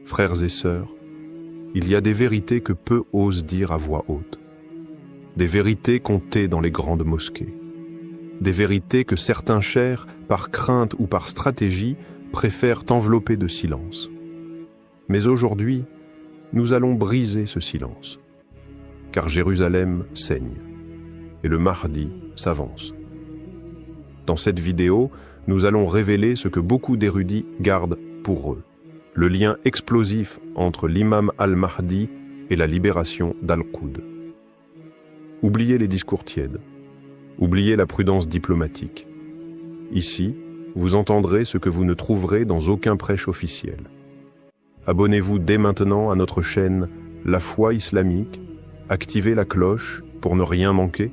Frères et sœurs, il y a des vérités que peu osent dire à voix haute. Des vérités contées dans les grandes mosquées. Des vérités que certains chers, par crainte ou par stratégie, préfèrent envelopper de silence. Mais aujourd'hui, nous allons briser ce silence, car Jérusalem saigne, et le Mahdi s'avance. Dans cette vidéo, nous allons révéler ce que beaucoup d'érudits gardent pour eux, le lien explosif entre l'imam al-Mahdi et la libération d'Al-Quds. Oubliez les discours tièdes, oubliez la prudence diplomatique. Ici, vous entendrez ce que vous ne trouverez dans aucun prêche officiel. Abonnez-vous dès maintenant à notre chaîne La Foi Islamique, activez la cloche pour ne rien manquer,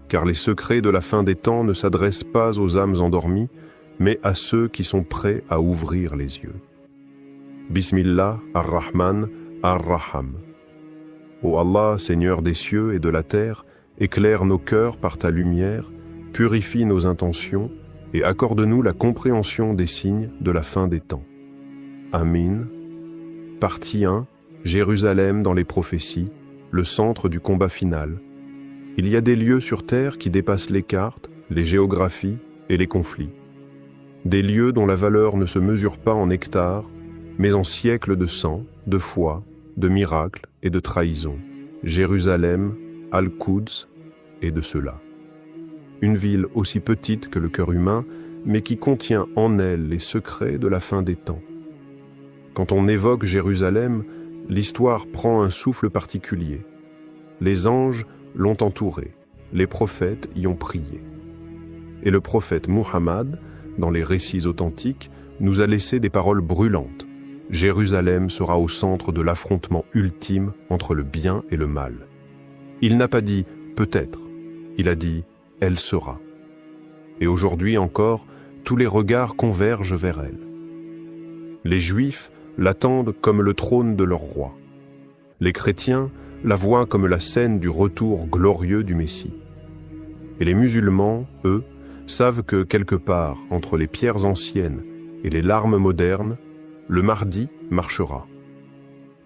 car les secrets de la fin des temps ne s'adressent pas aux âmes endormies, mais à ceux qui sont prêts à ouvrir les yeux. Bismillah ar-Rahman ar-Raham. Ô Allah, Seigneur des cieux et de la terre, éclaire nos cœurs par ta lumière, purifie nos intentions et accorde-nous la compréhension des signes de la fin des temps. Amin. Partie 1. Jérusalem dans les prophéties, le centre du combat final. Il y a des lieux sur terre qui dépassent les cartes, les géographies et les conflits. Des lieux dont la valeur ne se mesure pas en hectares, mais en siècles de sang, de foi, de miracles et de trahison. Jérusalem, Al-Quds et de cela. Une ville aussi petite que le cœur humain, mais qui contient en elle les secrets de la fin des temps. Quand on évoque Jérusalem, l'histoire prend un souffle particulier. Les anges l'ont entourée, les prophètes y ont prié. Et le prophète Muhammad, dans les récits authentiques, nous a laissé des paroles brûlantes. Jérusalem sera au centre de l'affrontement ultime entre le bien et le mal. Il n'a pas dit « peut-être », il a dit « elle sera ». Et aujourd'hui encore, tous les regards convergent vers elle. Les Juifs l'attendent comme le trône de leur roi. Les chrétiens la voient comme la scène du retour glorieux du Messie. Et les musulmans, eux, savent que quelque part entre les pierres anciennes et les larmes modernes, le Mahdi marchera.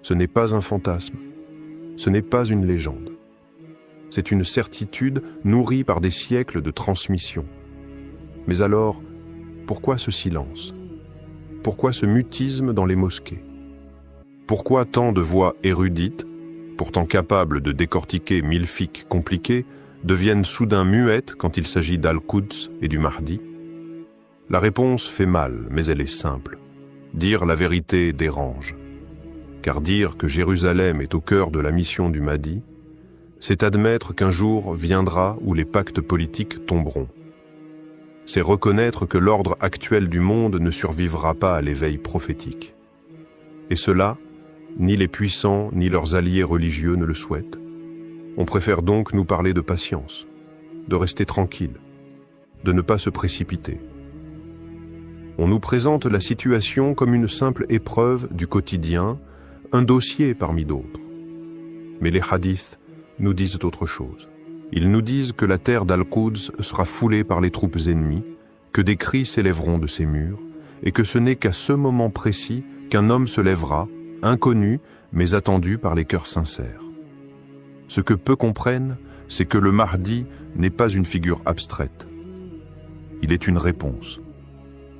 Ce n'est pas un fantasme, ce n'est pas une légende. C'est une certitude nourrie par des siècles de transmission. Mais alors, pourquoi ce silence? Pourquoi ce mutisme dans les mosquées? Pourquoi tant de voix érudites, pourtant capables de décortiquer 1000 fiqh compliqués, deviennent soudain muettes quand il s'agit d'Al-Quds et du Mahdi? La réponse fait mal, mais elle est simple. Dire la vérité dérange. Car dire que Jérusalem est au cœur de la mission du Mahdi, c'est admettre qu'un jour viendra où les pactes politiques tomberont. C'est reconnaître que l'ordre actuel du monde ne survivra pas à l'éveil prophétique. Et cela, ni les puissants ni leurs alliés religieux ne le souhaitent. On préfère donc nous parler de patience, de rester tranquille, de ne pas se précipiter. On nous présente la situation comme une simple épreuve du quotidien, un dossier parmi d'autres. Mais les hadiths nous disent autre chose. Ils nous disent que la terre d'Al-Quds sera foulée par les troupes ennemies, que des cris s'élèveront de ses murs, et que ce n'est qu'à ce moment précis qu'un homme se lèvera, inconnu, mais attendu par les cœurs sincères. Ce que peu comprennent, c'est que le Mahdi n'est pas une figure abstraite. Il est une réponse,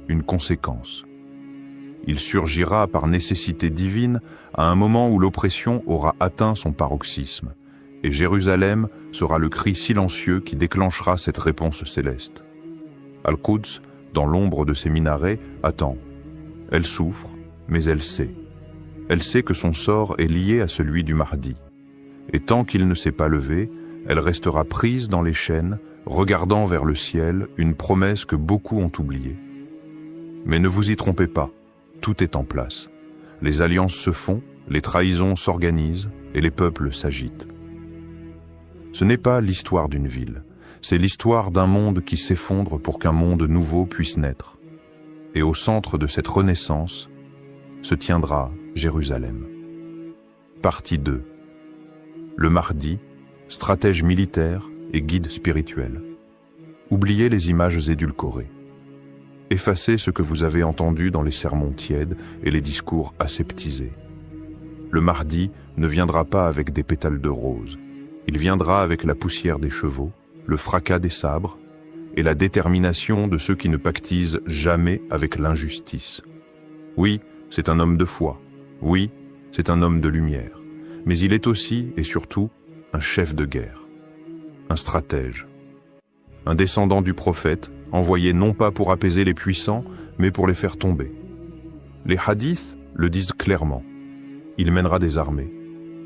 une conséquence. Il surgira par nécessité divine à un moment où l'oppression aura atteint son paroxysme, et Jérusalem sera le cri silencieux qui déclenchera cette réponse céleste. Al-Quds, dans l'ombre de ses minarets, attend. Elle souffre, mais elle sait. Elle sait que son sort est lié à celui du Mahdi. Et tant qu'il ne s'est pas levé, elle restera prise dans les chaînes, regardant vers le ciel, une promesse que beaucoup ont oubliée. Mais ne vous y trompez pas, tout est en place. Les alliances se font, les trahisons s'organisent et les peuples s'agitent. Ce n'est pas l'histoire d'une ville, c'est l'histoire d'un monde qui s'effondre pour qu'un monde nouveau puisse naître. Et au centre de cette renaissance se tiendra Jérusalem. Partie 2. Le Mahdi, stratège militaire et guide spirituel. Oubliez les images édulcorées. Effacez ce que vous avez entendu dans les sermons tièdes et les discours aseptisés. le Mahdi ne viendra pas avec des pétales de rose. Il viendra avec la poussière des chevaux, le fracas des sabres et la détermination de ceux qui ne pactisent jamais avec l'injustice. Oui, c'est un homme de foi. Oui, c'est un homme de lumière. Mais il est aussi et surtout un chef de guerre, un stratège, un descendant du prophète, envoyé non pas pour apaiser les puissants, mais pour les faire tomber. Les hadiths le disent clairement. Il mènera des armées.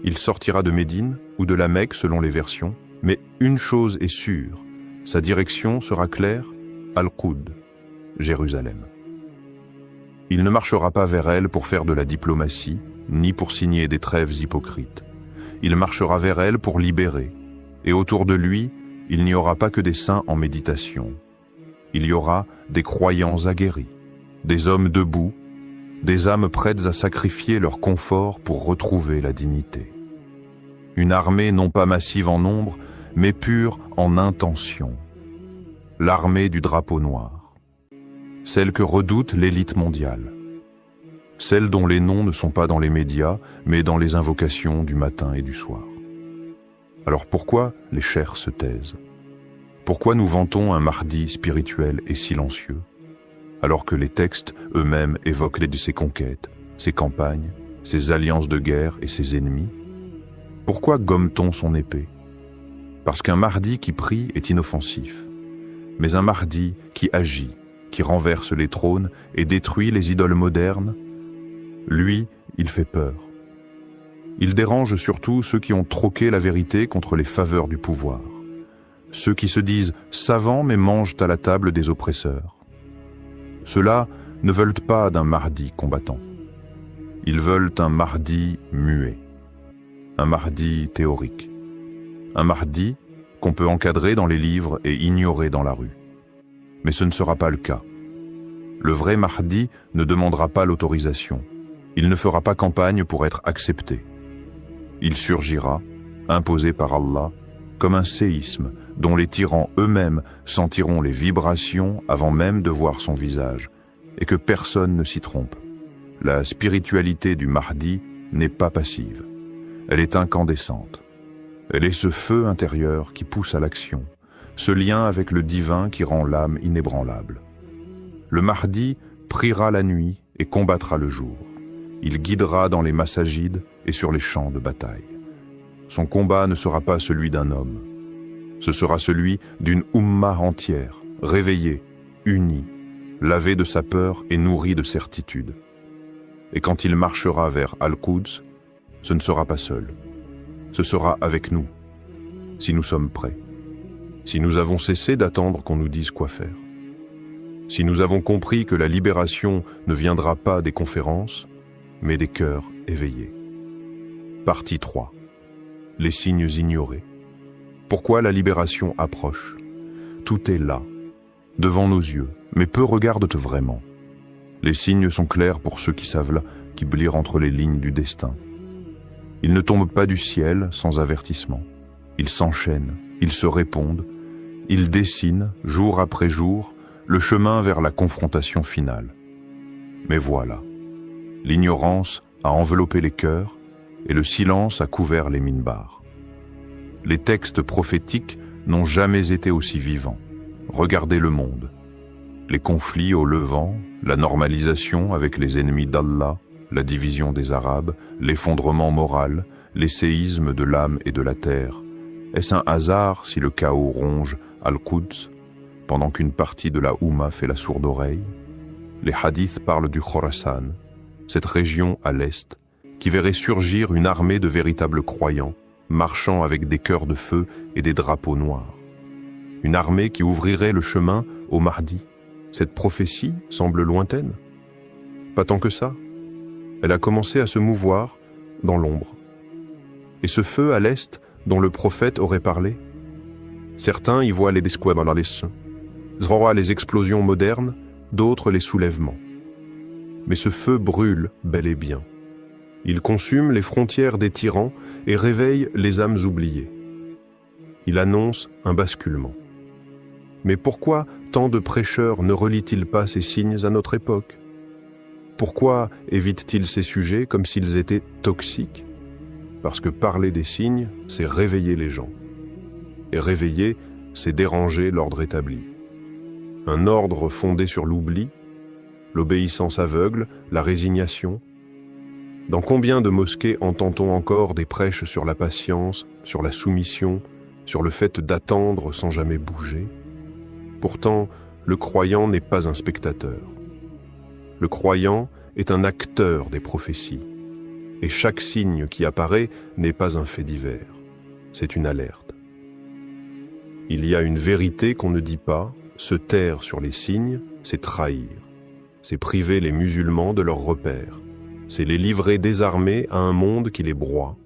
Il sortira de Médine ou de la Mecque selon les versions, mais une chose est sûre, sa direction sera claire, Al-Qud, Jérusalem. Il ne marchera pas vers elle pour faire de la diplomatie, ni pour signer des trêves hypocrites. Il marchera vers elle pour libérer, et autour de lui, il n'y aura pas que des saints en méditation. Il y aura des croyants aguerris, des hommes debout, des âmes prêtes à sacrifier leur confort pour retrouver la dignité. Une armée non pas massive en nombre, mais pure en intention. L'armée du drapeau noir. Celle que redoute l'élite mondiale. Celle dont les noms ne sont pas dans les médias, mais dans les invocations du matin et du soir. Alors pourquoi les chers se taisent? Pourquoi nous vantons un Mahdi spirituel et silencieux, alors que les textes eux-mêmes évoquent ses conquêtes, ses campagnes, ses alliances de guerre et ses ennemis? Pourquoi gomme-t-on son épée? Parce qu'un Mahdi qui prie est inoffensif, mais un Mahdi qui agit, qui renverse les trônes et détruit les idoles modernes, lui, il fait peur. Il dérange surtout ceux qui ont troqué la vérité contre les faveurs du pouvoir, ceux qui se disent savants mais mangent à la table des oppresseurs. Ceux-là ne veulent pas d'un Mahdi combattant. Ils veulent un Mahdi muet, un Mahdi théorique, un Mahdi qu'on peut encadrer dans les livres et ignorer dans la rue. Mais ce ne sera pas le cas. Le vrai Mahdi ne demandera pas l'autorisation. Il ne fera pas campagne pour être accepté. Il surgira, imposé par Allah, comme un séisme dont les tyrans eux-mêmes sentiront les vibrations avant même de voir son visage, et que personne ne s'y trompe. La spiritualité du Mahdi n'est pas passive. Elle est incandescente. Elle est ce feu intérieur qui pousse à l'action, ce lien avec le divin qui rend l'âme inébranlable. Le Mahdi priera la nuit et combattra le jour. Il guidera dans les massajides et sur les champs de bataille. Son combat ne sera pas celui d'un homme. Ce sera celui d'une Ummah entière, réveillée, unie, lavée de sa peur et nourrie de certitude. Et quand il marchera vers Al-Quds, ce ne sera pas seul. Ce sera avec nous, si nous sommes prêts. Si nous avons cessé d'attendre qu'on nous dise quoi faire. Si nous avons compris que la libération ne viendra pas des conférences, mais des cœurs éveillés. Partie 3. Les signes ignorés. Pourquoi la libération approche? Tout est là, devant nos yeux, mais peu regardent vraiment. Les signes sont clairs pour ceux qui savent là, qui lire entre les lignes du destin. Ils ne tombent pas du ciel sans avertissement. Ils s'enchaînent, ils se répondent, ils dessinent, jour après jour, le chemin vers la confrontation finale. Mais voilà, l'ignorance a enveloppé les cœurs et le silence a couvert les minbars. Les textes prophétiques n'ont jamais été aussi vivants. Regardez le monde. Les conflits au Levant, la normalisation avec les ennemis d'Allah, la division des Arabes, l'effondrement moral, les séismes de l'âme et de la terre. Est-ce un hasard si le chaos ronge Al-Quds, pendant qu'une partie de la Oumma fait la sourde oreille? Les hadiths parlent du Khorasan, cette région à l'est, qui verrait surgir une armée de véritables croyants, marchant avec des cœurs de feu et des drapeaux noirs. Une armée qui ouvrirait le chemin au Mahdi. Cette prophétie semble lointaine. Pas tant que ça. Elle a commencé à se mouvoir dans l'ombre. Et ce feu à l'est dont le prophète aurait parlé? Certains y voient les desquemanalis, les explosions modernes, d'autres les soulèvements. Mais ce feu brûle bel et bien. Il consume les frontières des tyrans et réveille les âmes oubliées. Il annonce un basculement. Mais pourquoi tant de prêcheurs ne relient-ils pas ces signes à notre époque? Pourquoi évite-t-il ces sujets comme s'ils étaient toxiques? Parce que parler des signes, c'est réveiller les gens. Et réveiller, c'est déranger l'ordre établi. Un ordre fondé sur l'oubli, l'obéissance aveugle, la résignation. Dans combien de mosquées entend-on encore des prêches sur la patience, sur la soumission, sur le fait d'attendre sans jamais bouger? Pourtant, le croyant n'est pas un spectateur. Le croyant est un acteur des prophéties. Et chaque signe qui apparaît n'est pas un fait divers, c'est une alerte. Il y a une vérité qu'on ne dit pas, se taire sur les signes, c'est trahir. C'est priver les musulmans de leurs repères. C'est les livrer désarmés à un monde qui les broie.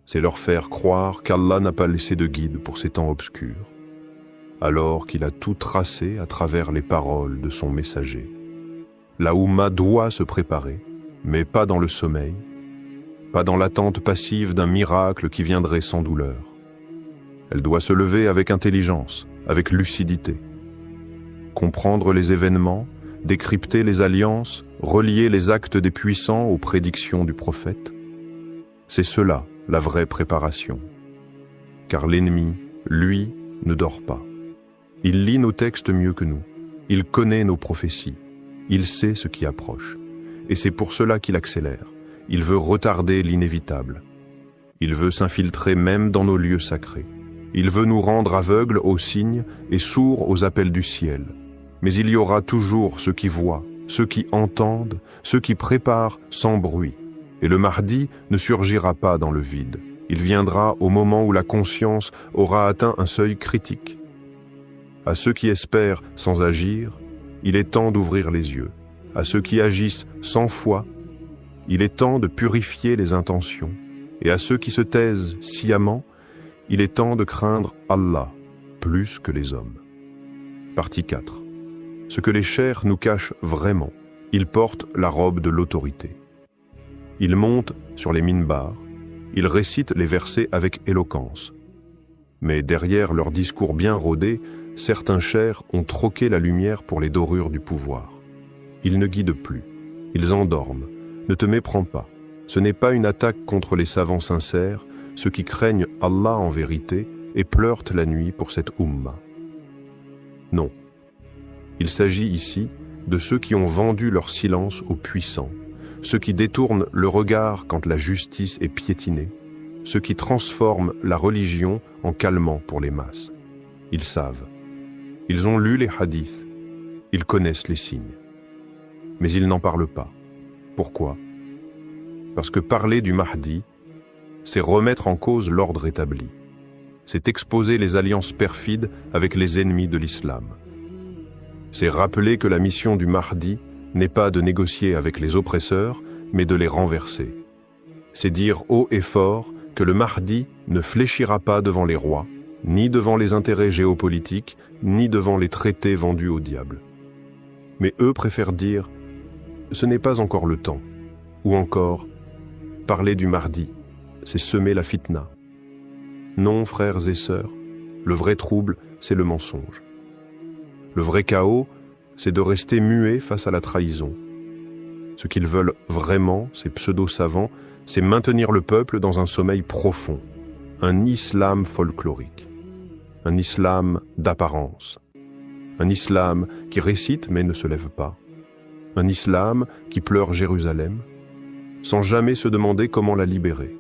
C'est leur faire croire qu'Allah n'a pas laissé de guide pour ces temps obscurs, alors qu'il a tout tracé à travers les paroles de son messager. La Oumma doit se préparer, mais pas dans le sommeil, pas dans l'attente passive d'un miracle qui viendrait sans douleur. Elle doit se lever avec intelligence, avec lucidité. Comprendre les événements, décrypter les alliances, relier les actes des puissants aux prédictions du prophète. C'est cela, la vraie préparation. Car l'ennemi, lui, ne dort pas. Il lit nos textes mieux que nous. Il connaît nos prophéties. Il sait ce qui approche. Et c'est pour cela qu'il accélère. Il veut retarder l'inévitable. Il veut s'infiltrer même dans nos lieux sacrés. Il veut nous rendre aveugles aux signes et sourds aux appels du ciel. Mais il y aura toujours ceux qui voient, ceux qui entendent, ceux qui préparent sans bruit. Et le Mahdi ne surgira pas dans le vide. Il viendra au moment où la conscience aura atteint un seuil critique. À ceux qui espèrent sans agir, il est temps d'ouvrir les yeux. À ceux qui agissent sans foi, il est temps de purifier les intentions. Et à ceux qui se taisent sciemment, il est temps de craindre Allah plus que les hommes. Partie 4. Ce que les chers nous cachent vraiment, ils portent la robe de l'autorité. Ils montent sur les minbars, ils récitent les versets avec éloquence. Mais derrière leur discours bien rodé, certains chers ont troqué la lumière pour les dorures du pouvoir. Ils ne guident plus, ils endorment. Ne te méprends pas. Ce n'est pas une attaque contre les savants sincères, ceux qui craignent Allah en vérité et pleurent la nuit pour cette Oumma. Non. Il s'agit ici de ceux qui ont vendu leur silence aux puissants, ceux qui détournent le regard quand la justice est piétinée, ceux qui transforment la religion en calmant pour les masses. Ils savent. Ils ont lu les hadiths. Ils connaissent les signes. Mais ils n'en parlent pas. Pourquoi? Parce que parler du Mahdi, c'est remettre en cause l'ordre établi. C'est exposer les alliances perfides avec les ennemis de l'islam. C'est rappeler que la mission du Mahdi n'est pas de négocier avec les oppresseurs, mais de les renverser. C'est dire haut et fort que le Mahdi ne fléchira pas devant les rois, ni devant les intérêts géopolitiques, ni devant les traités vendus au diable. Mais eux préfèrent dire « ce n'est pas encore le temps », ou encore « parler du Mahdi, c'est semer la fitna ». Non, frères et sœurs, le vrai trouble, c'est le mensonge. Le vrai chaos, c'est de rester muet face à la trahison. Ce qu'ils veulent vraiment, ces pseudo-savants, c'est maintenir le peuple dans un sommeil profond, un islam folklorique, un islam d'apparence, un islam qui récite mais ne se lève pas, un islam qui pleure Jérusalem, sans jamais se demander comment la libérer.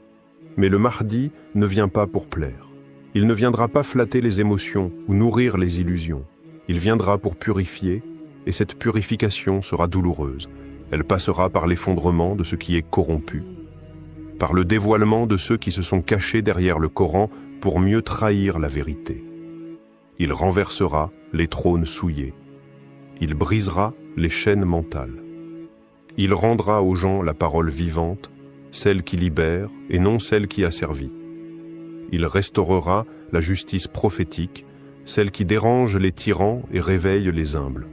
Mais le Mahdi ne vient pas pour plaire. Il ne viendra pas flatter les émotions ou nourrir les illusions. Il viendra pour purifier, et cette purification sera douloureuse. Elle passera par l'effondrement de ce qui est corrompu, par le dévoilement de ceux qui se sont cachés derrière le Coran pour mieux trahir la vérité. Il renversera les trônes souillés. Il brisera les chaînes mentales. Il rendra aux gens la parole vivante, celle qui libère et non celle qui asservit. Il restaurera la justice prophétique, celle qui dérange les tyrans et réveille les humbles.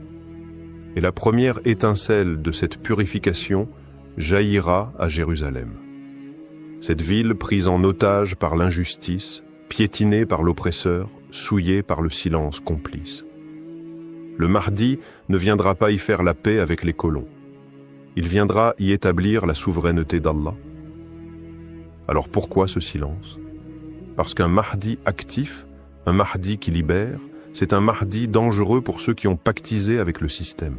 Et la première étincelle de cette purification jaillira à Jérusalem. Cette ville prise en otage par l'injustice, piétinée par l'oppresseur, souillée par le silence complice. Le Mahdi ne viendra pas y faire la paix avec les colons. Il viendra y établir la souveraineté d'Allah. Alors pourquoi ce silence? Parce qu'un Mahdi actif, un Mahdi qui libère, c'est un Mahdi dangereux pour ceux qui ont pactisé avec le système.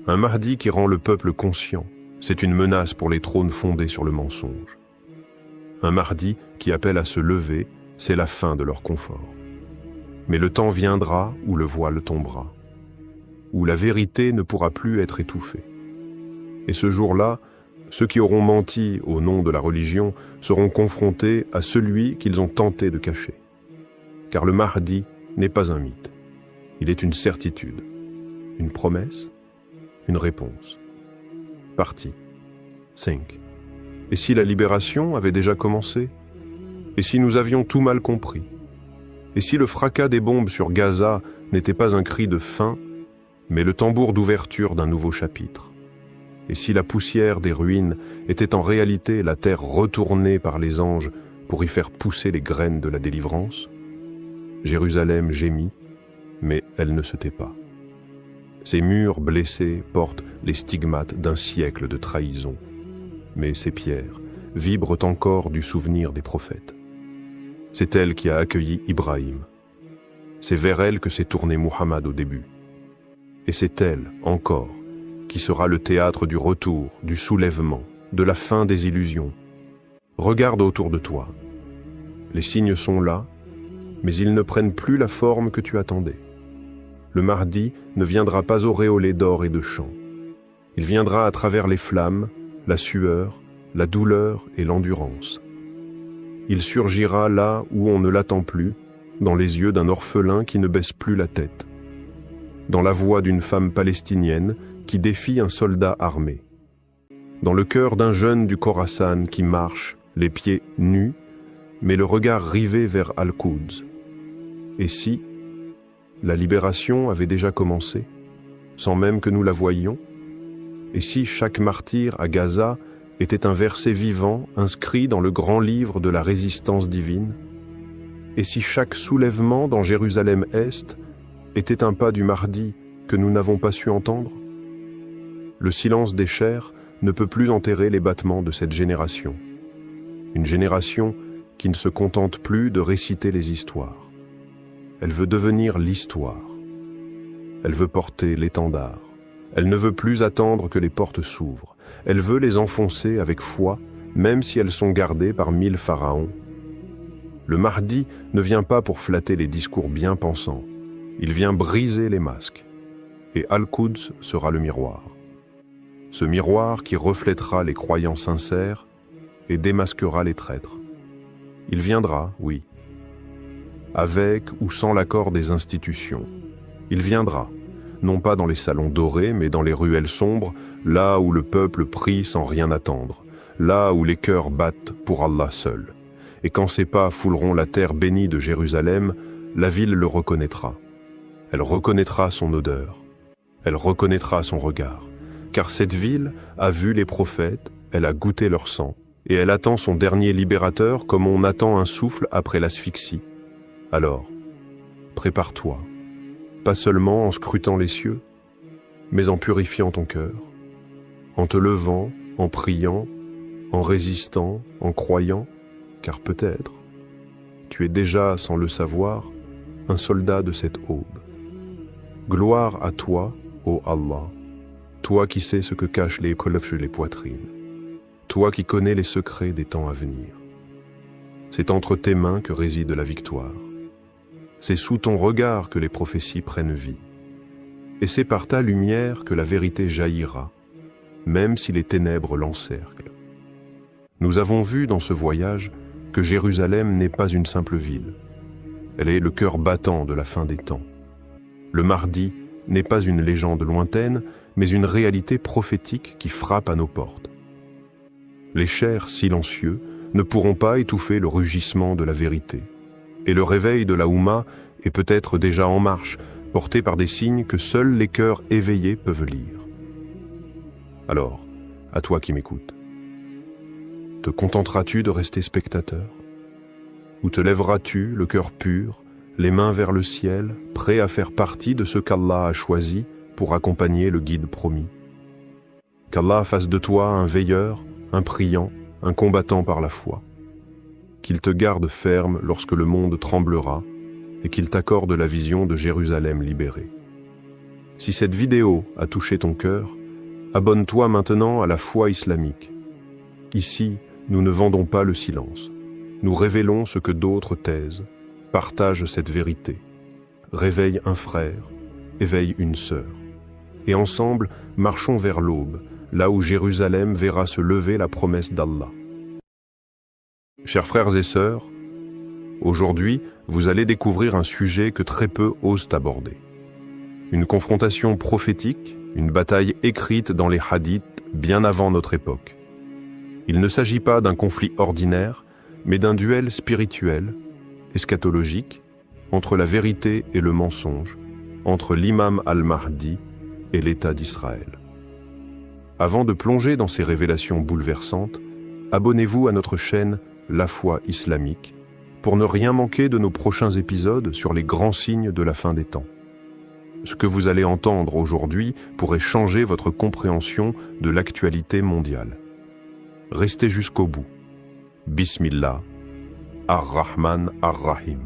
Un Mahdi qui rend le peuple conscient, c'est une menace pour les trônes fondés sur le mensonge. Un Mahdi qui appelle à se lever, c'est la fin de leur confort. Mais le temps viendra où le voile tombera, où la vérité ne pourra plus être étouffée. Et ce jour-là, ceux qui auront menti au nom de la religion seront confrontés à celui qu'ils ont tenté de cacher. Car le Mahdi n'est pas un mythe. Il est une certitude, une promesse, une réponse. Partie 5. Et si la libération avait déjà commencé? Et si nous avions tout mal compris? Et si le fracas des bombes sur Gaza n'était pas un cri de fin, mais le tambour d'ouverture d'un nouveau chapitre? Et si la poussière des ruines était en réalité la terre retournée par les anges pour y faire pousser les graines de la délivrance? Jérusalem gémit, mais elle ne se tait pas. Ses murs blessés portent les stigmates d'un siècle de trahison, mais ses pierres vibrent encore du souvenir des prophètes. C'est elle qui a accueilli Ibrahim. C'est vers elle que s'est tourné Muhammad au début. Et c'est elle, encore, qui sera le théâtre du retour, du soulèvement, de la fin des illusions. Regarde autour de toi. Les signes sont là, mais ils ne prennent plus la forme que tu attendais. Le Mahdi ne viendra pas auréolé d'or et de chant. Il viendra à travers les flammes, la sueur, la douleur et l'endurance. Il surgira là où on ne l'attend plus, dans les yeux d'un orphelin qui ne baisse plus la tête, dans la voix d'une femme palestinienne qui défie un soldat armé, dans le cœur d'un jeune du Khorasan qui marche, les pieds nus, mais le regard rivé vers Al-Quds. Et si la libération avait déjà commencé, sans même que nous la voyions? Et si chaque martyr à Gaza était un verset vivant inscrit dans le grand livre de la résistance divine? Et si chaque soulèvement dans Jérusalem-Est était un pas du Mahdi que nous n'avons pas su entendre? Le silence des chairs ne peut plus enterrer les battements de cette génération. Une génération qui ne se contente plus de réciter les histoires. Elle veut devenir l'histoire. Elle veut porter l'étendard. Elle ne veut plus attendre que les portes s'ouvrent. Elle veut les enfoncer avec foi, même si elles sont gardées par 1000 pharaons. Le Mahdi ne vient pas pour flatter les discours bien pensants. Il vient briser les masques. Et Al-Quds sera le miroir. Ce miroir qui reflètera les croyants sincères et démasquera les traîtres. Il viendra, oui, avec ou sans l'accord des institutions. Il viendra, non pas dans les salons dorés, mais dans les ruelles sombres, là où le peuple prie sans rien attendre, là où les cœurs battent pour Allah seul. Et quand ses pas fouleront la terre bénie de Jérusalem, la ville le reconnaîtra. Elle reconnaîtra son odeur, elle reconnaîtra son regard. Car cette ville a vu les prophètes, elle a goûté leur sang, et elle attend son dernier libérateur comme on attend un souffle après l'asphyxie. Alors, prépare-toi, pas seulement en scrutant les cieux, mais en purifiant ton cœur, en te levant, en priant, en résistant, en croyant, car peut-être, tu es déjà, sans le savoir, un soldat de cette aube. Gloire à toi, ô Allah, toi qui sais ce que cachent les colofs et les poitrines, toi qui connais les secrets des temps à venir. C'est entre tes mains que réside la victoire. C'est sous ton regard que les prophéties prennent vie. Et c'est par ta lumière que la vérité jaillira, même si les ténèbres l'encerclent. Nous avons vu dans ce voyage que Jérusalem n'est pas une simple ville. Elle est le cœur battant de la fin des temps. Le Mahdi n'est pas une légende lointaine, mais une réalité prophétique qui frappe à nos portes. Les chairs silencieux ne pourront pas étouffer le rugissement de la vérité. Et le réveil de la Oumma est peut-être déjà en marche, porté par des signes que seuls les cœurs éveillés peuvent lire. Alors, à toi qui m'écoutes, te contenteras-tu de rester spectateur? Ou te lèveras-tu, le cœur pur, les mains vers le ciel, prêt à faire partie de ce qu'Allah a choisi pour accompagner le guide promis? Qu'Allah fasse de toi un veilleur, un priant, un combattant par la foi. Qu'il te garde ferme lorsque le monde tremblera et qu'il t'accorde la vision de Jérusalem libérée. Si cette vidéo a touché ton cœur, abonne-toi maintenant à la foi islamique. Ici, nous ne vendons pas le silence. Nous révélons ce que d'autres taisent. Partage cette vérité. Réveille un frère, éveille une sœur. Et ensemble, marchons vers l'aube, là où Jérusalem verra se lever la promesse d'Allah. Chers frères et sœurs, aujourd'hui, vous allez découvrir un sujet que très peu osent aborder. Une confrontation prophétique, une bataille écrite dans les hadiths bien avant notre époque. Il ne s'agit pas d'un conflit ordinaire, mais d'un duel spirituel, eschatologique, entre la vérité et le mensonge, entre l'imam al-Mahdi et l'État d'Israël. Avant de plonger dans ces révélations bouleversantes, abonnez-vous à notre chaîne La Foi Islamique pour ne rien manquer de nos prochains épisodes sur les grands signes de la fin des temps. Ce que vous allez entendre aujourd'hui pourrait changer votre compréhension de l'actualité mondiale. Restez jusqu'au bout. Bismillah, Ar-Rahman Ar-Rahim.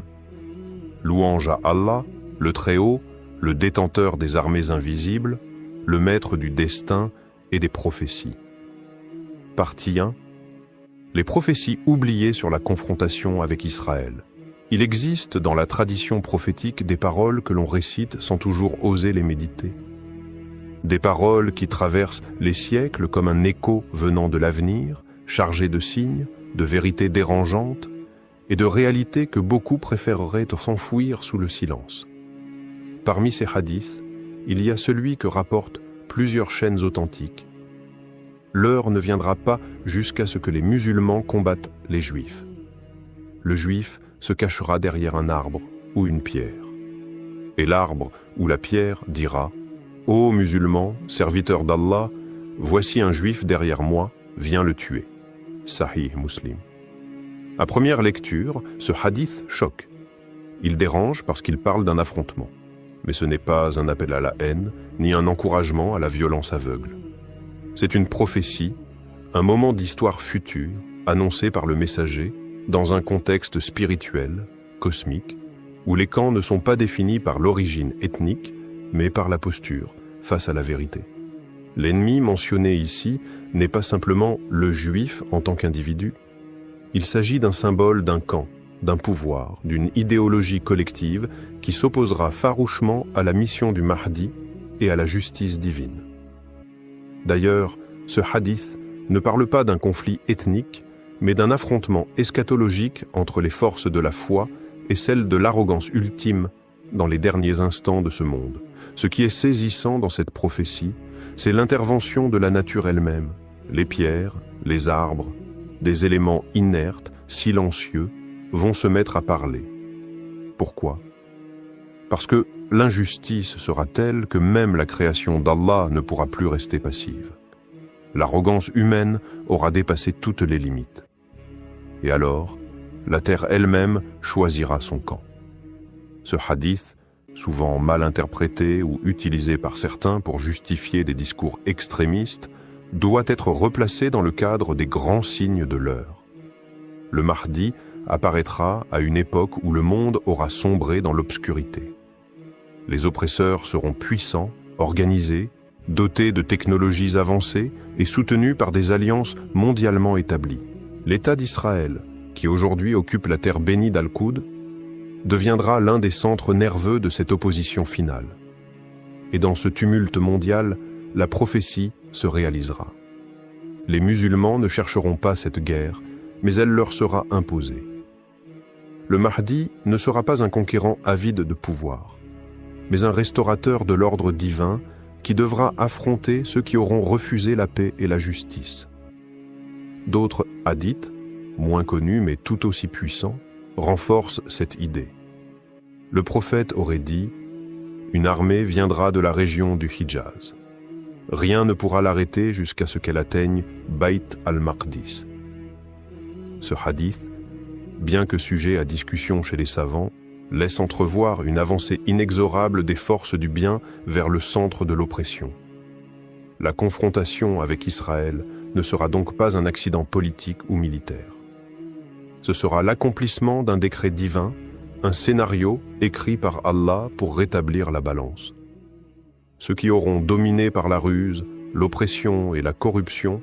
Louange à Allah, le Très-Haut, le détenteur des armées invisibles, le maître du destin et des prophéties. Partie 1. Les prophéties oubliées sur la confrontation avec Israël. Il existe dans la tradition prophétique des paroles que l'on récite sans toujours oser les méditer. Des paroles qui traversent les siècles comme un écho venant de l'avenir, chargé de signes, de vérités dérangeantes et de réalités que beaucoup préféreraient s'enfouir sous le silence. Parmi ces hadiths, il y a celui que rapportent plusieurs chaînes authentiques. L'heure ne viendra pas jusqu'à ce que les musulmans combattent les juifs. Le juif se cachera derrière un arbre ou une pierre. Et l'arbre ou la pierre dira « Ô musulmans, serviteurs d'Allah, voici un juif derrière moi, viens le tuer. » Sahih Muslim. À première lecture, ce hadith choque. Il dérange parce qu'il parle d'un affrontement. Mais ce n'est pas un appel à la haine, ni un encouragement à la violence aveugle. C'est une prophétie, un moment d'histoire future, annoncé par le messager, dans un contexte spirituel, cosmique, où les camps ne sont pas définis par l'origine ethnique, mais par la posture face à la vérité. L'ennemi mentionné ici n'est pas simplement le juif en tant qu'individu. Il s'agit d'un symbole d'un camp, d'un pouvoir, d'une idéologie collective qui s'opposera farouchement à la mission du Mahdi et à la justice divine. D'ailleurs, ce hadith ne parle pas d'un conflit ethnique, mais d'un affrontement eschatologique entre les forces de la foi et celles de l'arrogance ultime dans les derniers instants de ce monde. Ce qui est saisissant dans cette prophétie, c'est l'intervention de la nature elle-même, les pierres, les arbres, des éléments inertes, silencieux, vont se mettre à parler. Pourquoi? Parce que l'injustice sera telle que même la création d'Allah ne pourra plus rester passive. L'arrogance humaine aura dépassé toutes les limites. Et alors, la terre elle-même choisira son camp. Ce hadith, souvent mal interprété ou utilisé par certains pour justifier des discours extrémistes, doit être replacé dans le cadre des grands signes de l'heure. Le Mahdi apparaîtra à une époque où le monde aura sombré dans l'obscurité. Les oppresseurs seront puissants, organisés, dotés de technologies avancées et soutenus par des alliances mondialement établies. L'État d'Israël, qui aujourd'hui occupe la terre bénie d'Al-Qoud, deviendra l'un des centres nerveux de cette opposition finale. Et dans ce tumulte mondial, la prophétie se réalisera. Les musulmans ne chercheront pas cette guerre, mais elle leur sera imposée. Le Mahdi ne sera pas un conquérant avide de pouvoir, mais un restaurateur de l'ordre divin qui devra affronter ceux qui auront refusé la paix et la justice. D'autres hadiths, moins connus mais tout aussi puissants, renforcent cette idée. Le prophète aurait dit « Une armée viendra de la région du Hijaz. Rien ne pourra l'arrêter jusqu'à ce qu'elle atteigne Bayt al-Maqdis. » Ce hadith, bien que sujet à discussion chez les savants, laisse entrevoir une avancée inexorable des forces du bien vers le centre de l'oppression. La confrontation avec Israël ne sera donc pas un accident politique ou militaire. Ce sera l'accomplissement d'un décret divin, un scénario écrit par Allah pour rétablir la balance. Ceux qui auront dominé par la ruse, l'oppression et la corruption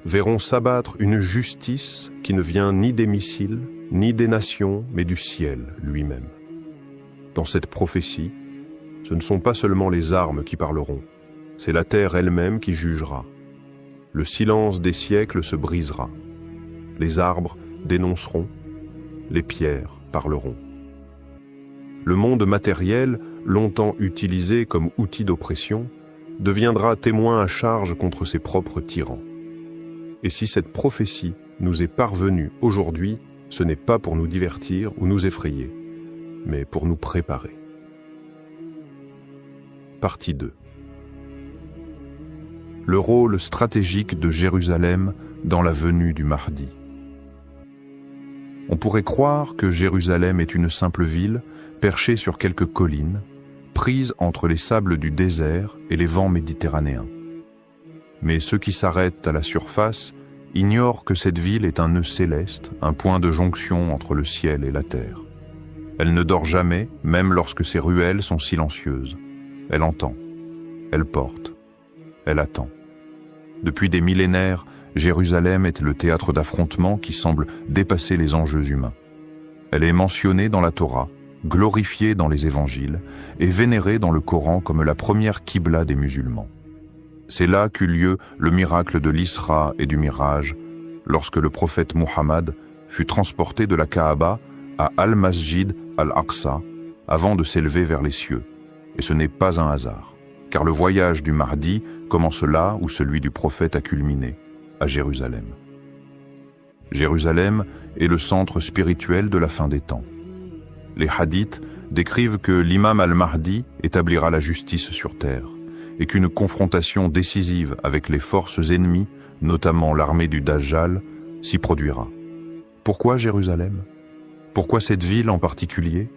verront s'abattre une justice qui ne vient ni des missiles, ni des nations, mais du ciel lui-même. Dans cette prophétie, ce ne sont pas seulement les armes qui parleront, c'est la terre elle-même qui jugera. Le silence des siècles se brisera. Les arbres dénonceront, les pierres parleront. Le monde matériel, longtemps utilisé comme outil d'oppression, deviendra témoin à charge contre ses propres tyrans. Et si cette prophétie nous est parvenue aujourd'hui, ce n'est pas pour nous divertir ou nous effrayer, mais pour nous préparer. Partie 2. Le rôle stratégique de Jérusalem dans la venue du Mahdi. On pourrait croire que Jérusalem est une simple ville perchée sur quelques collines, prise entre les sables du désert et les vents méditerranéens. Mais ceux qui s'arrêtent à la surface ignorent que cette ville est un nœud céleste, un point de jonction entre le ciel et la terre. Elle ne dort jamais, même lorsque ses ruelles sont silencieuses. Elle entend, elle porte, elle attend. Depuis des millénaires, Jérusalem est le théâtre d'affrontements qui semble dépasser les enjeux humains. Elle est mentionnée dans la Torah, glorifiée dans les évangiles et vénérée dans le Coran comme la première Qibla des musulmans. C'est là qu'eut lieu le miracle de l'Isra et du Miraj, lorsque le prophète Muhammad fut transporté de la Kaaba à Al-Masjid Al-Aqsa avant de s'élever vers les cieux. Et ce n'est pas un hasard, car le voyage du Mahdi commence là où celui du prophète a culminé, à Jérusalem. Jérusalem est le centre spirituel de la fin des temps. Les hadiths décrivent que l'imam al-Mahdi établira la justice sur terre et qu'une confrontation décisive avec les forces ennemies, notamment l'armée du Dajjal, s'y produira. Pourquoi Jérusalem? Pourquoi cette ville en particulier?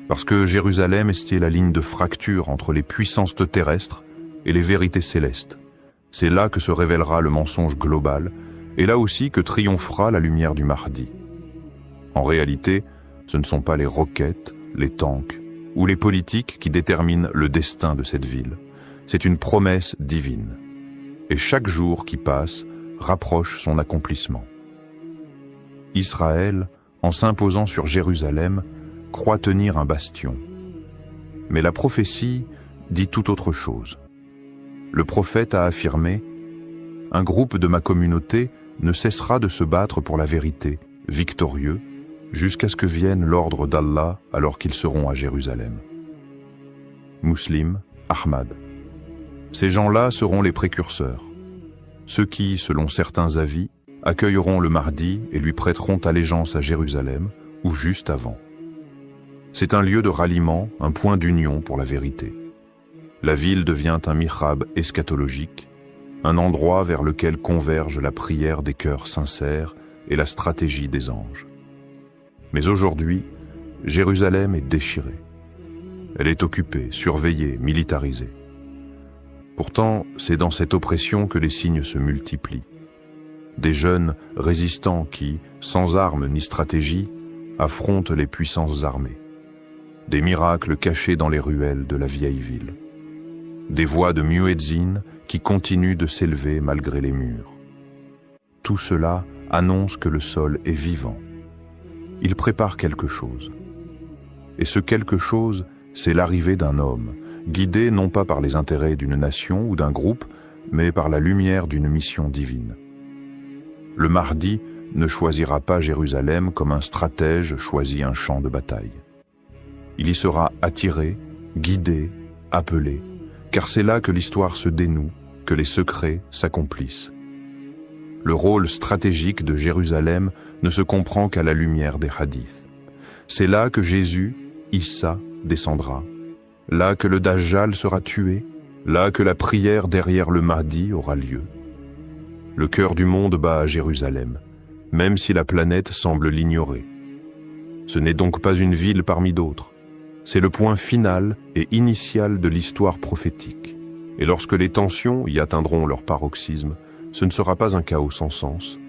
Parce que Jérusalem est la ligne de fracture entre les puissances terrestres et les vérités célestes. C'est là que se révélera le mensonge global, et là aussi que triomphera la lumière du Mahdi. En réalité, ce ne sont pas les roquettes, les tanks ou les politiques qui déterminent le destin de cette ville. C'est une promesse divine. Et chaque jour qui passe rapproche son accomplissement. Israël, en s'imposant sur Jérusalem, croit tenir un bastion. Mais la prophétie dit tout autre chose. Le prophète a affirmé « Un groupe de ma communauté ne cessera de se battre pour la vérité, victorieux, jusqu'à ce que vienne l'ordre d'Allah alors qu'ils seront à Jérusalem. » Muslim, Ahmad. Ces gens-là seront les précurseurs. Ceux qui, selon certains avis, accueilleront le Mahdi et lui prêteront allégeance à Jérusalem, ou juste avant. C'est un lieu de ralliement, un point d'union pour la vérité. La ville devient un mihrab eschatologique, un endroit vers lequel converge la prière des cœurs sincères et la stratégie des anges. Mais aujourd'hui, Jérusalem est déchirée. Elle est occupée, surveillée, militarisée. Pourtant, c'est dans cette oppression que les signes se multiplient. Des jeunes résistants qui, sans armes ni stratégie, affrontent les puissances armées. Des miracles cachés dans les ruelles de la vieille ville. Des voix de muezzin qui continuent de s'élever malgré les murs. Tout cela annonce que le sol est vivant. Il prépare quelque chose. Et ce quelque chose, c'est l'arrivée d'un homme, guidé non pas par les intérêts d'une nation ou d'un groupe, mais par la lumière d'une mission divine. Le Mahdi ne choisira pas Jérusalem comme un stratège choisit un champ de bataille. Il y sera attiré, guidé, appelé, car c'est là que l'histoire se dénoue, que les secrets s'accomplissent. Le rôle stratégique de Jérusalem ne se comprend qu'à la lumière des hadiths. C'est là que Jésus, Issa, descendra, là que le Dajjal sera tué, là que la prière derrière le Mahdi aura lieu. Le cœur du monde bat à Jérusalem, même si la planète semble l'ignorer. Ce n'est donc pas une ville parmi d'autres. C'est le point final et initial de l'histoire prophétique. Et lorsque les tensions y atteindront leur paroxysme, ce ne sera pas un chaos sans sens,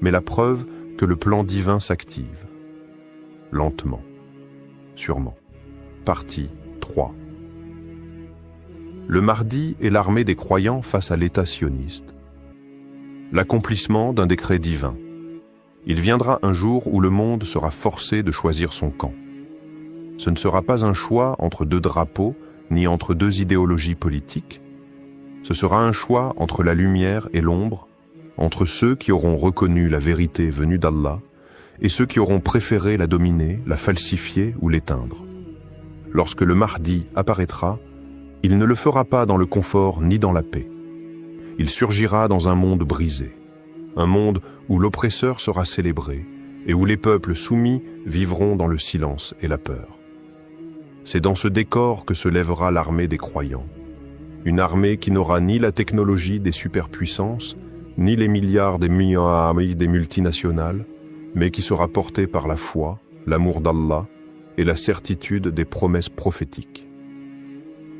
mais la preuve que le plan divin s'active. Lentement, sûrement. Partie 3. Le Mahdi est l'armée des croyants face à l'État sioniste. L'accomplissement d'un décret divin. Il viendra un jour où le monde sera forcé de choisir son camp. Ce ne sera pas un choix entre deux drapeaux, ni entre deux idéologies politiques. Ce sera un choix entre la lumière et l'ombre, entre ceux qui auront reconnu la vérité venue d'Allah et ceux qui auront préféré la dominer, la falsifier ou l'éteindre. Lorsque le Mahdi apparaîtra, il ne le fera pas dans le confort ni dans la paix. Il surgira dans un monde brisé, un monde où l'oppresseur sera célébré et où les peuples soumis vivront dans le silence et la peur. C'est dans ce décor que se lèvera l'armée des croyants. Une armée qui n'aura ni la technologie des superpuissances, ni les milliards des multinationales, mais qui sera portée par la foi, l'amour d'Allah et la certitude des promesses prophétiques.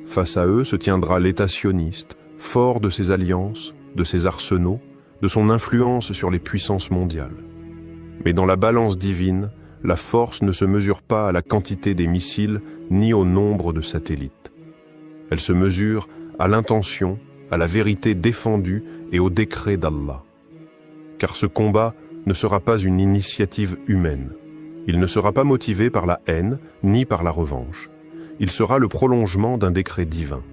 Face à eux se tiendra l'État sioniste, fort de ses alliances, de ses arsenaux, de son influence sur les puissances mondiales. Mais dans la balance divine, la force ne se mesure pas à la quantité des missiles ni au nombre de satellites. Elle se mesure à l'intention, à la vérité défendue et au décret d'Allah. Car ce combat ne sera pas une initiative humaine. Il ne sera pas motivé par la haine ni par la revanche. Il sera le prolongement d'un décret divin.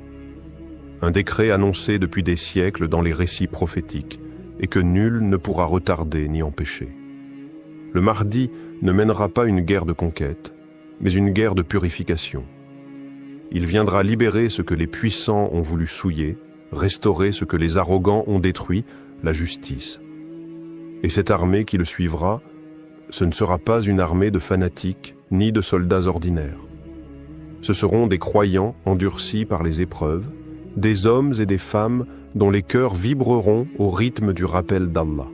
Un décret annoncé depuis des siècles dans les récits prophétiques et que nul ne pourra retarder ni empêcher. Le Mahdi ne mènera pas une guerre de conquête, mais une guerre de purification. Il viendra libérer ce que les puissants ont voulu souiller, restaurer ce que les arrogants ont détruit, la justice. Et cette armée qui le suivra, ce ne sera pas une armée de fanatiques ni de soldats ordinaires. Ce seront des croyants endurcis par les épreuves, des hommes et des femmes dont les cœurs vibreront au rythme du rappel d'Allah.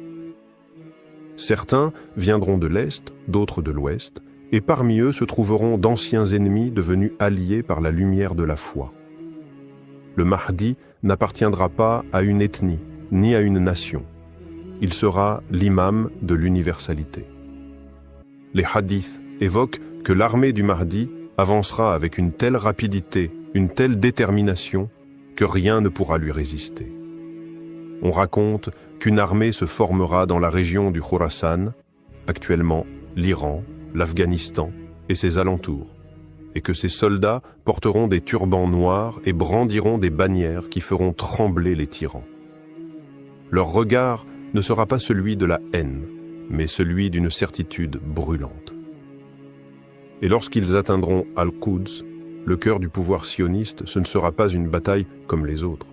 Certains viendront de l'Est, d'autres de l'Ouest, et parmi eux se trouveront d'anciens ennemis devenus alliés par la lumière de la foi. Le Mahdi n'appartiendra pas à une ethnie, ni à une nation. Il sera l'imam de l'universalité. Les hadiths évoquent que l'armée du Mahdi avancera avec une telle rapidité, une telle détermination, que rien ne pourra lui résister. On raconte qu'une armée se formera dans la région du Khorasan, actuellement l'Iran, l'Afghanistan et ses alentours, et que ces soldats porteront des turbans noirs et brandiront des bannières qui feront trembler les tyrans. Leur regard ne sera pas celui de la haine, mais celui d'une certitude brûlante. Et lorsqu'ils atteindront Al-Quds, le cœur du pouvoir sioniste, ce ne sera pas une bataille comme les autres.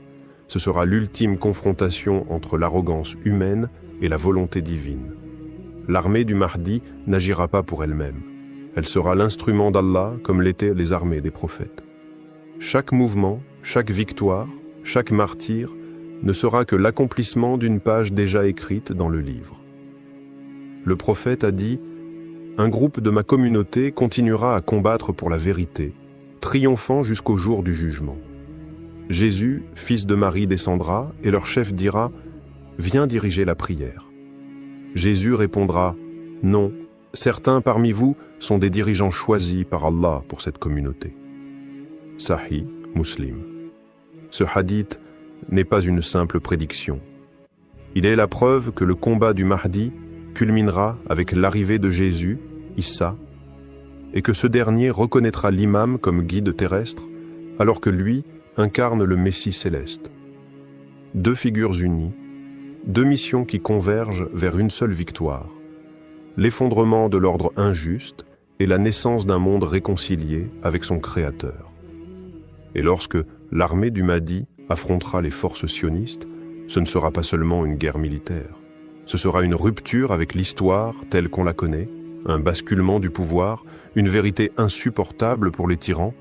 Ce sera l'ultime confrontation entre l'arrogance humaine et la volonté divine. L'armée du Mahdi n'agira pas pour elle-même. Elle sera l'instrument d'Allah comme l'étaient les armées des prophètes. Chaque mouvement, chaque victoire, chaque martyr ne sera que l'accomplissement d'une page déjà écrite dans le livre. Le prophète a dit « Un groupe de ma communauté continuera à combattre pour la vérité, triomphant jusqu'au jour du jugement. Jésus, fils de Marie, descendra et leur chef dira « Viens diriger la prière ». Jésus répondra « Non, certains parmi vous sont des dirigeants choisis par Allah pour cette communauté. » Sahih, Muslim. Ce hadith n'est pas une simple prédiction. Il est la preuve que le combat du Mahdi culminera avec l'arrivée de Jésus, Issa, et que ce dernier reconnaîtra l'imam comme guide terrestre, alors que lui incarne le Messie céleste. Deux figures unies, deux missions qui convergent vers une seule victoire, l'effondrement de l'ordre injuste et la naissance d'un monde réconcilié avec son Créateur. Et lorsque l'armée du Mahdi affrontera les forces sionistes, ce ne sera pas seulement une guerre militaire. Ce sera une rupture avec l'histoire telle qu'on la connaît, un basculement du pouvoir, une vérité insupportable pour les tyrans,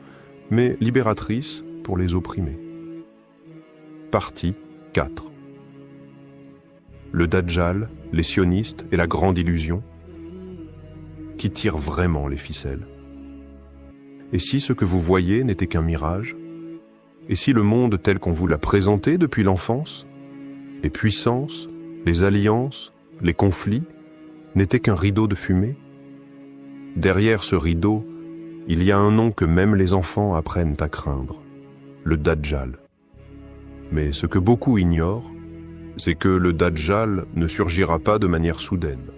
mais libératrice pour les opprimés. Partie 4. Le Dajjal, les sionistes et la grande illusion. Qui tire vraiment les ficelles? Et si ce que vous voyez n'était qu'un mirage? Et si le monde tel qu'on vous l'a présenté depuis l'enfance, les puissances, les alliances, les conflits, n'était qu'un rideau de fumée? Derrière ce rideau, il y a un nom que même les enfants apprennent à craindre, le Dajjal. Mais ce que beaucoup ignorent, c'est que le Dajjal ne surgira pas de manière soudaine.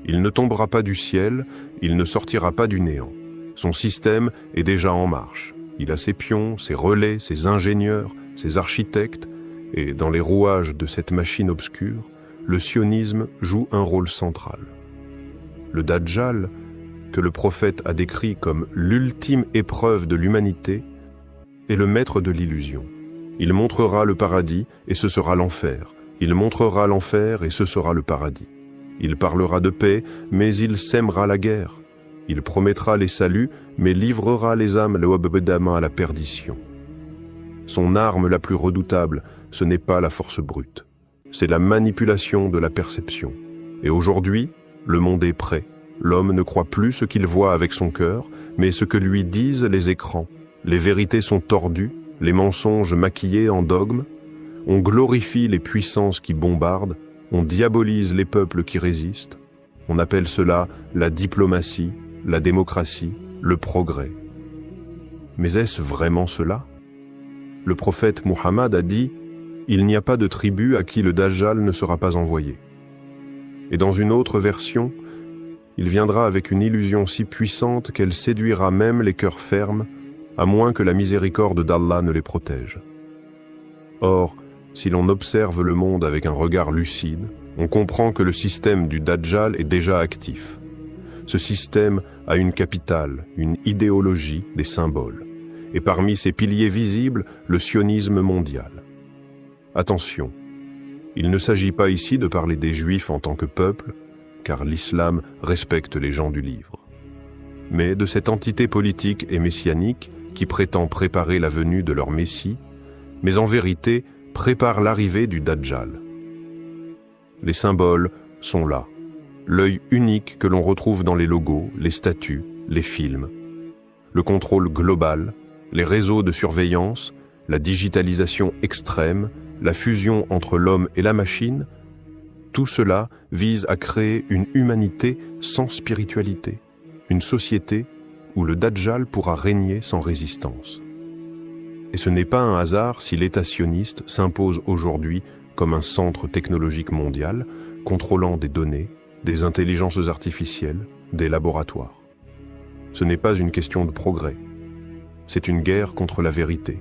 Il ne tombera pas du ciel, il ne sortira pas du néant. Son système est déjà en marche. Il a ses pions, ses relais, ses ingénieurs, ses architectes, et dans les rouages de cette machine obscure, le sionisme joue un rôle central. Le Dajjal, que le prophète a décrit comme l'ultime épreuve de l'humanité, est le maître de l'illusion. Il montrera le paradis et ce sera l'enfer. Il montrera l'enfer et ce sera le paradis. Il parlera de paix, mais il sèmera la guerre. Il promettra les saluts, mais livrera les âmes à la perdition. Son arme la plus redoutable, ce n'est pas la force brute. C'est la manipulation de la perception. Et aujourd'hui, le monde est prêt. L'homme ne croit plus ce qu'il voit avec son cœur, mais ce que lui disent les écrans. Les vérités sont tordues, les mensonges maquillés en dogmes. On glorifie les puissances qui bombardent, on diabolise les peuples qui résistent. On appelle cela la diplomatie, la démocratie, le progrès. Mais est-ce vraiment cela? Le prophète Muhammad a dit « Il n'y a pas de tribu à qui le Dajjal ne sera pas envoyé ». Et dans une autre version, il viendra avec une illusion si puissante qu'elle séduira même les cœurs fermes, à moins que la miséricorde d'Allah ne les protège. Or, si l'on observe le monde avec un regard lucide, on comprend que le système du Dajjal est déjà actif. Ce système a une capitale, une idéologie, des symboles. Et parmi ses piliers visibles, le sionisme mondial. Attention, il ne s'agit pas ici de parler des Juifs en tant que peuple, car l'islam respecte les gens du livre, mais de cette entité politique et messianique qui prétend préparer la venue de leur Messie, mais en vérité prépare l'arrivée du Dajjal. Les symboles sont là, l'œil unique que l'on retrouve dans les logos, les statues, les films, le contrôle global, les réseaux de surveillance, la digitalisation extrême, la fusion entre l'homme et la machine, tout cela vise à créer une humanité sans spiritualité, une société où le Dajjal pourra régner sans résistance. Et ce n'est pas un hasard si l'État sioniste s'impose aujourd'hui comme un centre technologique mondial, contrôlant des données, des intelligences artificielles, des laboratoires. Ce n'est pas une question de progrès. C'est une guerre contre la vérité.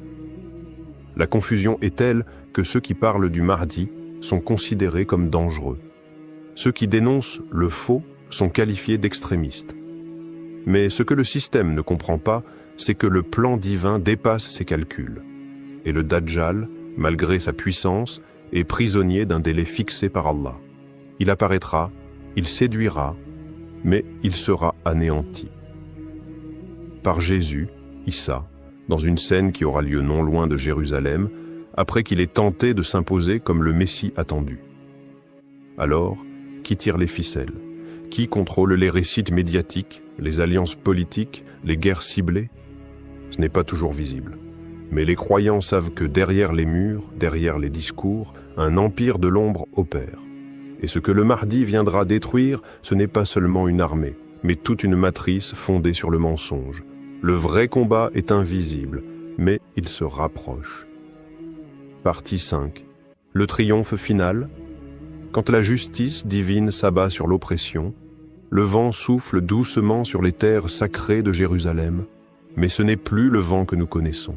La confusion est telle que ceux qui parlent du Mahdi sont considérés comme dangereux. Ceux qui dénoncent le faux sont qualifiés d'extrémistes. Mais ce que le système ne comprend pas, c'est que le plan divin dépasse ses calculs. Et le Dajjal, malgré sa puissance, est prisonnier d'un délai fixé par Allah. Il apparaîtra, il séduira, mais il sera anéanti. Par Jésus, Issa, dans une scène qui aura lieu non loin de Jérusalem, après qu'il ait tenté de s'imposer comme le Messie attendu. Alors, qui tire les ficelles? Qui contrôle les récits médiatiques, les alliances politiques, les guerres ciblées? Ce n'est pas toujours visible. Mais les croyants savent que derrière les murs, derrière les discours, un empire de l'ombre opère. Et ce que le Mahdi viendra détruire, ce n'est pas seulement une armée, mais toute une matrice fondée sur le mensonge. Le vrai combat est invisible, mais il se rapproche. Partie 5. Le triomphe final. Quand la justice divine s'abat sur l'oppression, le vent souffle doucement sur les terres sacrées de Jérusalem, mais ce n'est plus le vent que nous connaissons.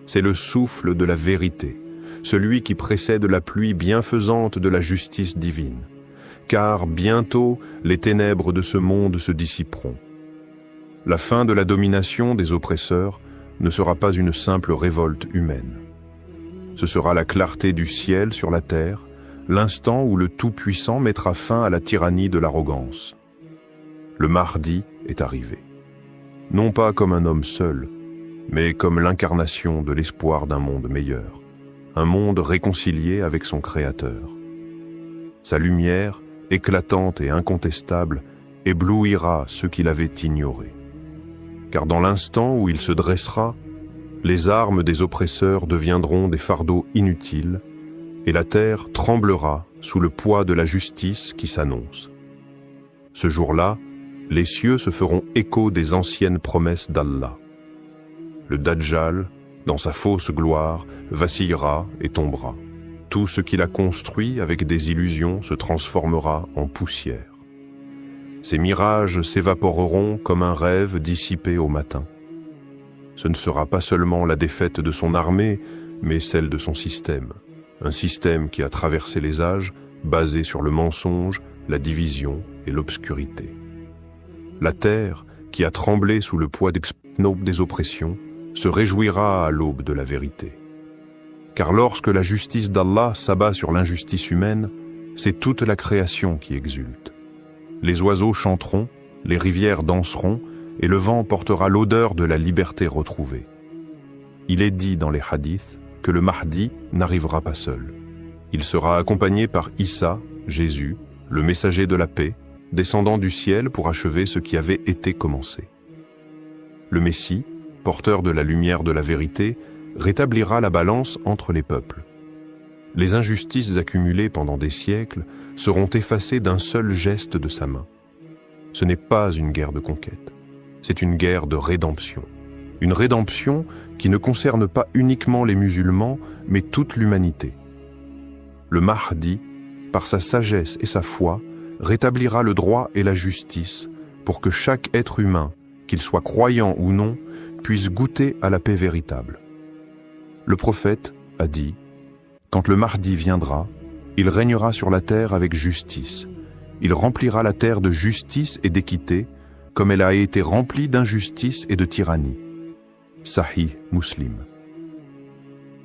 C'est le souffle de la vérité, celui qui précède la pluie bienfaisante de la justice divine. Car bientôt, les ténèbres de ce monde se dissiperont. La fin de la domination des oppresseurs ne sera pas une simple révolte humaine. Ce sera la clarté du ciel sur la terre, l'instant où le Tout-Puissant mettra fin à la tyrannie de l'arrogance. Le Mahdi est arrivé. Non pas comme un homme seul, mais comme l'incarnation de l'espoir d'un monde meilleur, un monde réconcilié avec son Créateur. Sa lumière, éclatante et incontestable, éblouira ceux qui l'avaient ignoré. Car dans l'instant où il se dressera, Les armes des oppresseurs deviendront des fardeaux inutiles, et la terre tremblera sous le poids de la justice qui s'annonce. Ce jour-là, les cieux se feront écho des anciennes promesses d'Allah. Le Dajjal, dans sa fausse gloire, vacillera et tombera. Tout ce qu'il a construit avec des illusions se transformera en poussière. Ses mirages s'évaporeront comme un rêve dissipé au matin. Ce ne sera pas seulement la défaite de son armée, mais celle de son système. Un système qui a traversé les âges, basé sur le mensonge, la division et l'obscurité. La terre, qui a tremblé sous le poids des oppressions, se réjouira à l'aube de la vérité. Car lorsque la justice d'Allah s'abat sur l'injustice humaine, c'est toute la création qui exulte. Les oiseaux chanteront, les rivières danseront, et le vent portera l'odeur de la liberté retrouvée. Il est dit dans les hadiths que le Mahdi n'arrivera pas seul. Il sera accompagné par Issa, Jésus, le messager de la paix, descendant du ciel pour achever ce qui avait été commencé. Le Messie, porteur de la lumière de la vérité, rétablira la balance entre les peuples. Les injustices accumulées pendant des siècles seront effacées d'un seul geste de sa main. Ce n'est pas une guerre de conquête, c'est une guerre de rédemption. Une rédemption qui ne concerne pas uniquement les musulmans, mais toute l'humanité. Le Mahdi, par sa sagesse et sa foi, rétablira le droit et la justice pour que chaque être humain, qu'il soit croyant ou non, puisse goûter à la paix véritable. Le prophète a dit « Quand le Mahdi viendra, il régnera sur la terre avec justice. Il remplira la terre de justice et d'équité, comme elle a été remplie d'injustice et de tyrannie. » Sahih Muslim.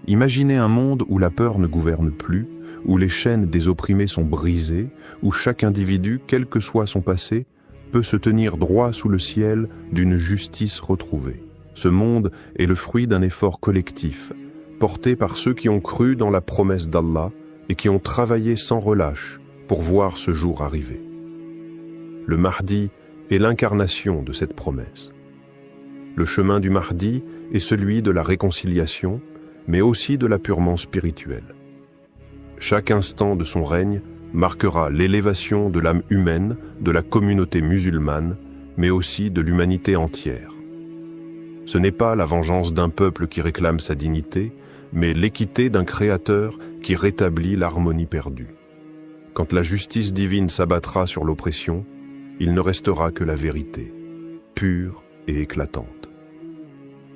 Imaginez un monde où la peur ne gouverne plus, où les chaînes des opprimés sont brisées, où chaque individu, quel que soit son passé, peut se tenir droit sous le ciel d'une justice retrouvée. Ce monde est le fruit d'un effort collectif, porté par ceux qui ont cru dans la promesse d'Allah et qui ont travaillé sans relâche pour voir ce jour arriver. Le Mahdi est l'incarnation de cette promesse. Le chemin du Mahdi est celui de la réconciliation, mais aussi de l'apurement spirituel. Chaque instant de son règne marquera l'élévation de l'âme humaine, de la communauté musulmane, mais aussi de l'humanité entière. Ce n'est pas la vengeance d'un peuple qui réclame sa dignité, mais l'équité d'un créateur qui rétablit l'harmonie perdue. Quand la justice divine s'abattra sur l'oppression, il ne restera que la vérité, pure et éclatante.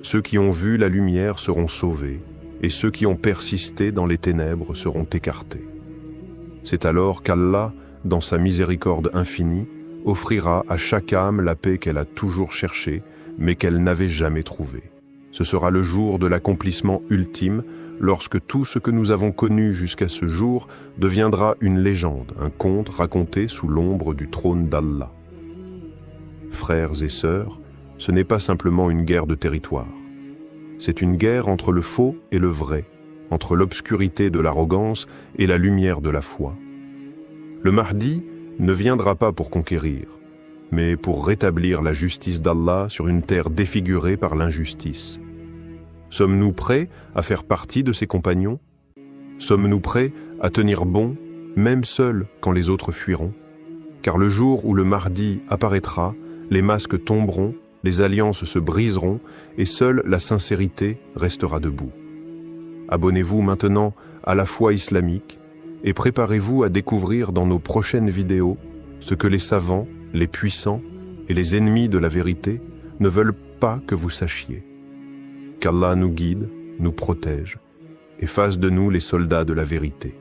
Ceux qui ont vu la lumière seront sauvés, et ceux qui ont persisté dans les ténèbres seront écartés. C'est alors qu'Allah, dans sa miséricorde infinie, offrira à chaque âme la paix qu'elle a toujours cherchée, mais qu'elle n'avait jamais trouvée. Ce sera le jour de l'accomplissement ultime, lorsque tout ce que nous avons connu jusqu'à ce jour deviendra une légende, un conte raconté sous l'ombre du trône d'Allah. Frères et sœurs, ce n'est pas simplement une guerre de territoire. C'est une guerre entre le faux et le vrai, entre l'obscurité de l'arrogance et la lumière de la foi. Le Mahdi ne viendra pas pour conquérir, mais pour rétablir la justice d'Allah sur une terre défigurée par l'injustice. Sommes-nous prêts à faire partie de ses compagnons? Sommes-nous prêts à tenir bon, même seuls quand les autres fuiront? Car le jour où le Mahdi apparaîtra, les masques tomberont, les alliances se briseront et seule la sincérité restera debout. Abonnez-vous maintenant à la foi islamique et préparez-vous à découvrir dans nos prochaines vidéos ce que les savants, les puissants et les ennemis de la vérité ne veulent pas que vous sachiez. Qu'Allah nous guide, nous protège et fasse de nous les soldats de la vérité.